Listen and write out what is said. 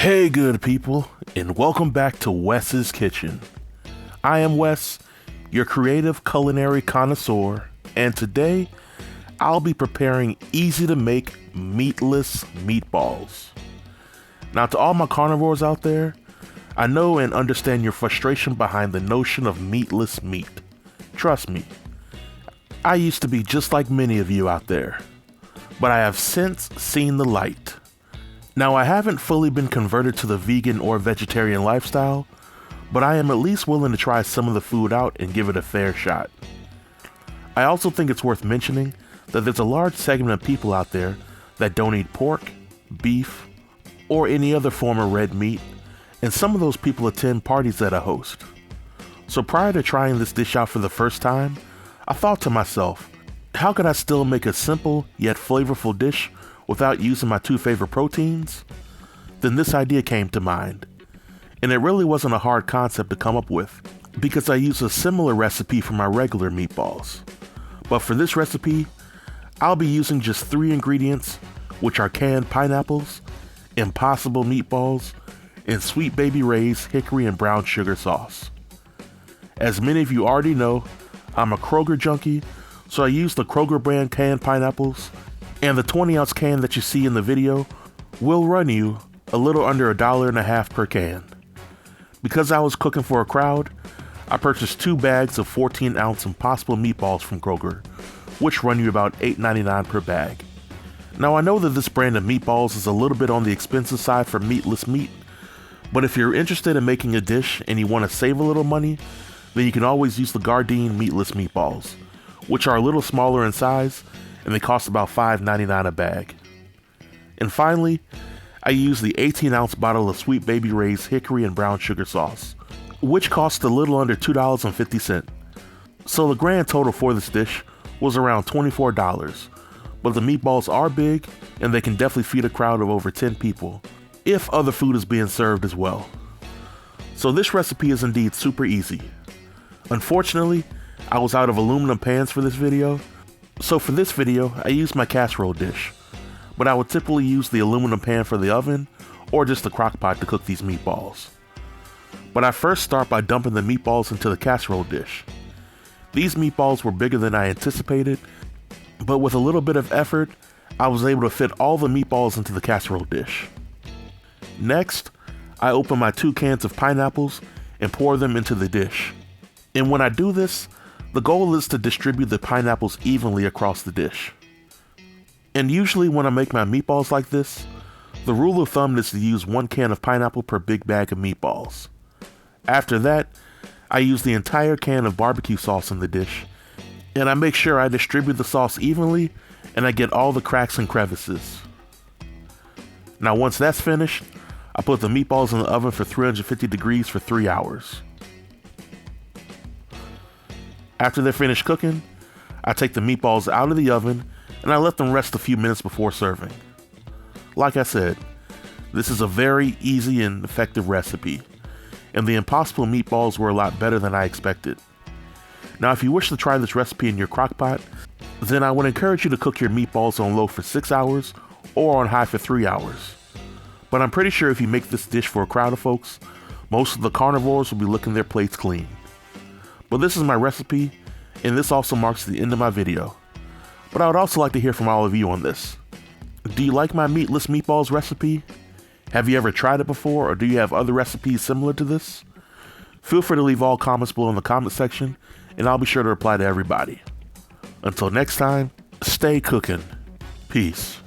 Hey good people, and welcome back to Wes's Kitchen. I am Wes, your creative culinary connoisseur, and today I'll be preparing easy to make meatless meatballs. Now to all my carnivores out there, I know and understand your frustration behind the notion of meatless meat. Trust me, I used to be just like many of you out there, but I have since seen the light. Now, I haven't fully been converted to the vegan or vegetarian lifestyle, but I am at least willing to try some of the food out and give it a fair shot. I also think it's worth mentioning that there's a large segment of people out there that don't eat pork, beef, or any other form of red meat, and some of those people attend parties that I host. So prior to trying this dish out for the first time, I thought to myself, how could I still make a simple yet flavorful dish without using my two favorite proteins? Then this idea came to mind. And it really wasn't a hard concept to come up with, because I use a similar recipe for my regular meatballs. But for this recipe, I'll be using just 3 ingredients, which are canned pineapples, Impossible Meatballs, and Sweet Baby Ray's Hickory and brown sugar sauce. As many of you already know, I'm a Kroger junkie, so I use the Kroger brand canned pineapples, and the 20-ounce can that you see in the video will run you a little under $1.50 per can. Because I was cooking for a crowd, I purchased 2 bags of 14-ounce Impossible Meatballs from Kroger, which run you about $8.99 per bag. Now I know that this brand of meatballs is a little bit on the expensive side for meatless meat, but if you're interested in making a dish and you want to save a little money, then you can always use the Gardein meatless meatballs, which are a little smaller in size and they cost about $5.99 a bag. And finally, I use the 18-ounce bottle of Sweet Baby Ray's Hickory and brown sugar sauce, which cost a little under $2.50. So the grand total for this dish was around $24, but the meatballs are big and they can definitely feed a crowd of over 10 people, if other food is being served as well. So this recipe is indeed super easy. Unfortunately, I was out of aluminum pans for this video, so for this video, I used my casserole dish, but I would typically use the aluminum pan for the oven or just the crock pot to cook these meatballs. But I first start by dumping the meatballs into the casserole dish. These meatballs were bigger than I anticipated, but with a little bit of effort, I was able to fit all the meatballs into the casserole dish. Next, I open my 2 cans of pineapples and pour them into the dish. And when I do this, the goal is to distribute the pineapples evenly across the dish. And usually when I make my meatballs like this, the rule of thumb is to use 1 can of pineapple per big bag of meatballs. After that, I use the entire can of BBQ sauce in the dish, and I make sure I distribute the sauce evenly and I get all the cracks and crevices. Now once that's finished, I put the meatballs in the oven for 350 degrees for 3 hours. After they're finished cooking, I take the meatballs out of the oven and I let them rest a few minutes before serving. Like I said, this is a very easy and effective recipe, and the Impossible Meatballs were a lot better than I expected. Now if you wish to try this recipe in your crock pot, then I would encourage you to cook your meatballs on low for 6 hours or on high for 3 hours. But I'm pretty sure if you make this dish for a crowd of folks, most of the carnivores will be licking their plates clean. But this is my recipe, and this also marks the end of my video. But I would also like to hear from all of you on this. Do you like my meatless meatballs recipe? Have you ever tried it before, or do you have other recipes similar to this? Feel free to leave all comments below in the comment section, and I'll be sure to reply to everybody. Until next time, stay cooking. Peace.